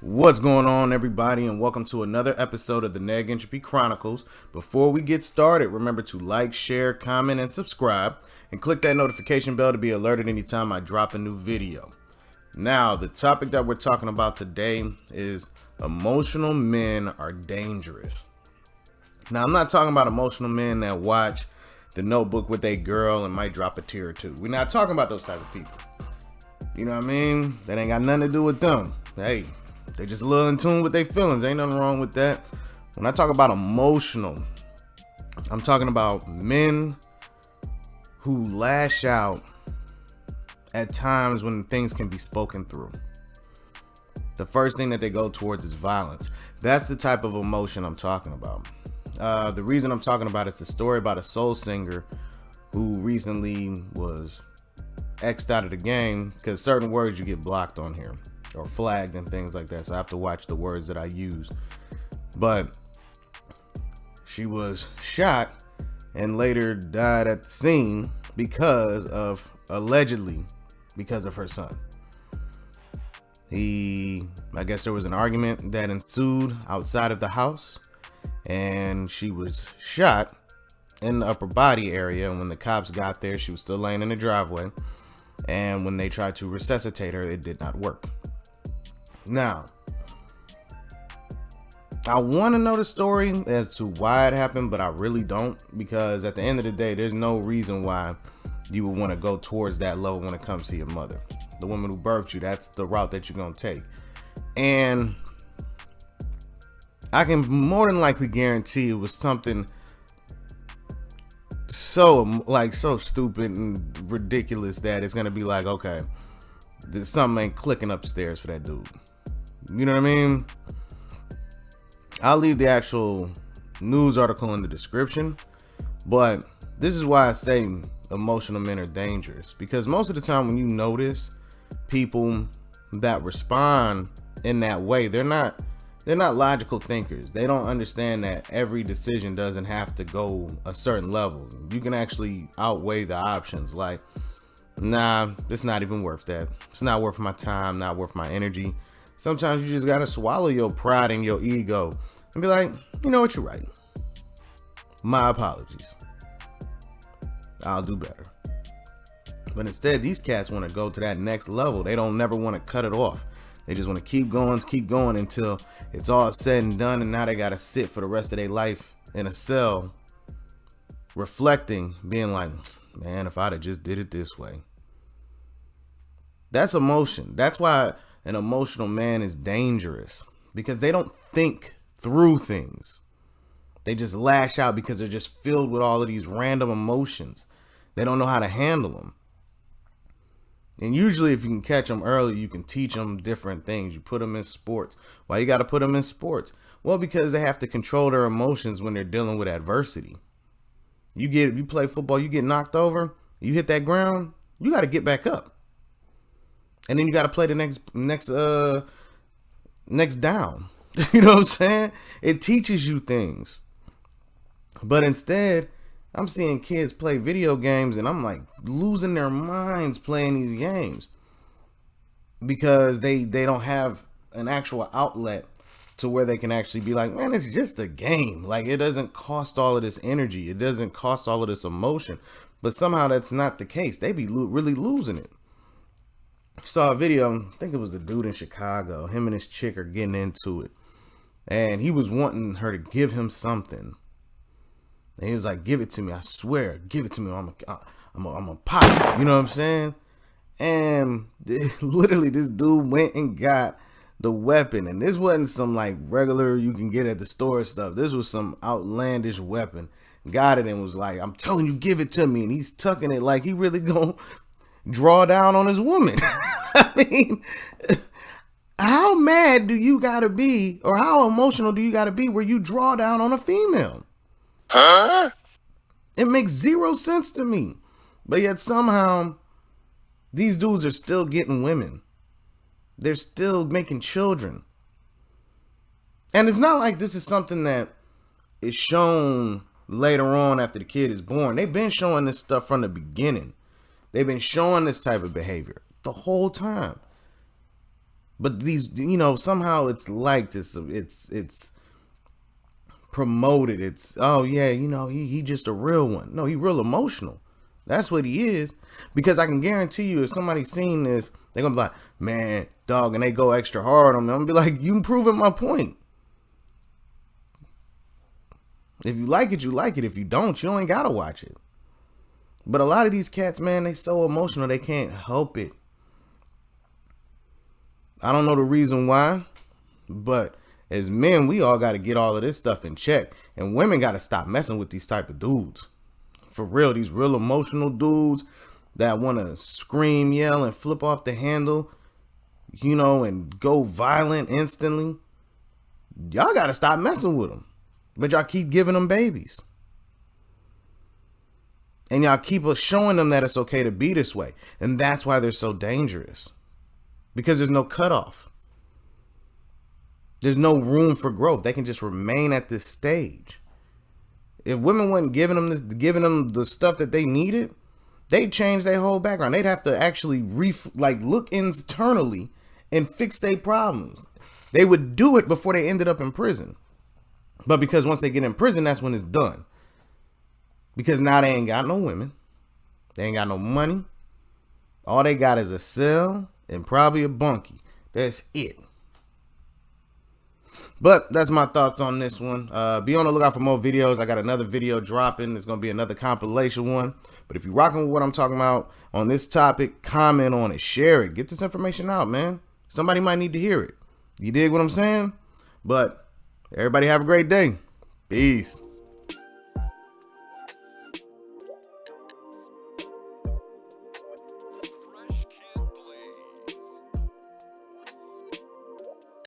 What's going on, everybody, and welcome to another episode of the Neg Entropy Chronicles. Before we get started, remember to like, share, comment, and subscribe, and click that notification bell to be alerted anytime I drop a new video. Now, the topic that we're talking about today is emotional men are dangerous. Now, I'm not talking about emotional men that watch The Notebook with a girl and might drop a tear or two. We're not talking about those type of people. You know what I mean? That ain't got nothing to do with them. Hey, they just a little in tune with their feelings. Ain't nothing wrong with that. When I talk about emotional, I'm talking about men who lash out at times when things can be spoken through. The first thing that they go towards is violence. That's the type of emotion I'm talking about. The reason I'm talking about it's a story about a soul singer who recently was X'd out of the game because certain words you get blocked on here or flagged and things like that, so I have to watch the words that I use. But she was shot and later died at the scene allegedly because of her son. I guess there was an argument that ensued outside of the house, and she was shot in the upper body area, and when the cops got there, she was still laying in the driveway, and when they tried to resuscitate her, it did not work. Now, I want to know the story as to why it happened, but I really don't, because at the end of the day, there's no reason why you would want to go towards that level when it comes to your mother. The woman who birthed you, that's the route that you're going to take. And I can more than likely guarantee it was something so stupid and ridiculous that it's going to be like, okay, there's something ain't clicking upstairs for that dude. You know what I mean? I'll leave the actual news article in the description, but this is why I say emotional men are dangerous, because most of the time when you notice people that respond in that way, they're not logical thinkers. They don't understand that every decision doesn't have to go a certain level. You can actually outweigh the options. Like, nah, it's not even worth that. It's not worth my time, not worth my energy. Sometimes you just gotta swallow your pride and your ego and be like, you know what, you're right. My apologies. I'll do better. But instead, these cats want to go to that next level. They don't never want to cut it off. They just want to keep going until it's all said and done, and now they gotta sit for the rest of their life in a cell, reflecting, being like, man, if I'd have just did it this way. That's emotion. That's why an emotional man is dangerous, because they don't think through things. They just lash out because they're just filled with all of these random emotions. They don't know how to handle them. And usually if you can catch them early, you can teach them different things. You put them in sports. Why you got to put them in sports? Well, because they have to control their emotions when they're dealing with adversity. You play football, you get knocked over, you hit that ground, you got to get back up. And then you got to play the next down. You know what I'm saying? It teaches you things. But instead, I'm seeing kids play video games and I'm like losing their minds playing these games because they don't have an actual outlet to where they can actually be like, man, it's just a game. Like, it doesn't cost all of this energy. It doesn't cost all of this emotion. But somehow that's not the case. They be really losing it. Saw a video, I think it was a dude in Chicago. Him and his chick are getting into it. And he was wanting her to give him something. And he was like, give it to me. I swear, give it to me. I'm a pop. You know what I'm saying? And literally this dude went and got the weapon. And this wasn't some like regular you can get at the store stuff. This was some outlandish weapon. Got it and was like, I'm telling you, give it to me. And he's tucking it like he really gonna draw down on his woman. I mean, how mad do you gotta be, or how emotional do you gotta be where you draw down on a female? Huh? It makes zero sense to me. But yet somehow these dudes are still getting women. They're still making children. And it's not like this is something that is shown later on after the kid is born. They've been showing this stuff from the beginning. They've been showing this type of behavior the whole time. But these, you know, somehow it's liked, it's promoted. It's, oh yeah, you know, he just a real one. No, he real emotional. That's what he is. Because I can guarantee you, if somebody's seen this, they're gonna be like, man, dog, and they go extra hard on me. I'm gonna be like, you proving my point. If you like it, you like it. If you don't, you ain't gotta watch it. But a lot of these cats, man, they so emotional, they can't help it. I don't know the reason why, but as men, we all got to get all of this stuff in check. And women got to stop messing with these type of dudes. For real, these real emotional dudes that want to scream, yell, and flip off the handle, you know, and go violent instantly. Y'all got to stop messing with them. But y'all keep giving them babies. And y'all keep showing them that it's okay to be this way. And that's why they're so dangerous. Because there's no cutoff. There's no room for growth. They can just remain at this stage. If women weren't giving them the stuff that they needed, they'd change their whole background. They'd have to actually look internally and fix their problems. They would do it before they ended up in prison. But because once they get in prison, that's when it's done. Because now they ain't got no women. They ain't got no money. All they got is a cell and probably a bunkie. That's it. But that's my thoughts on this one. Be on the lookout for more videos. I got another video dropping. It's going to be another compilation one. But if you're rocking with what I'm talking about on this topic, comment on it. Share it. Get this information out, man. Somebody might need to hear it. You dig what I'm saying? But everybody have a great day. Peace.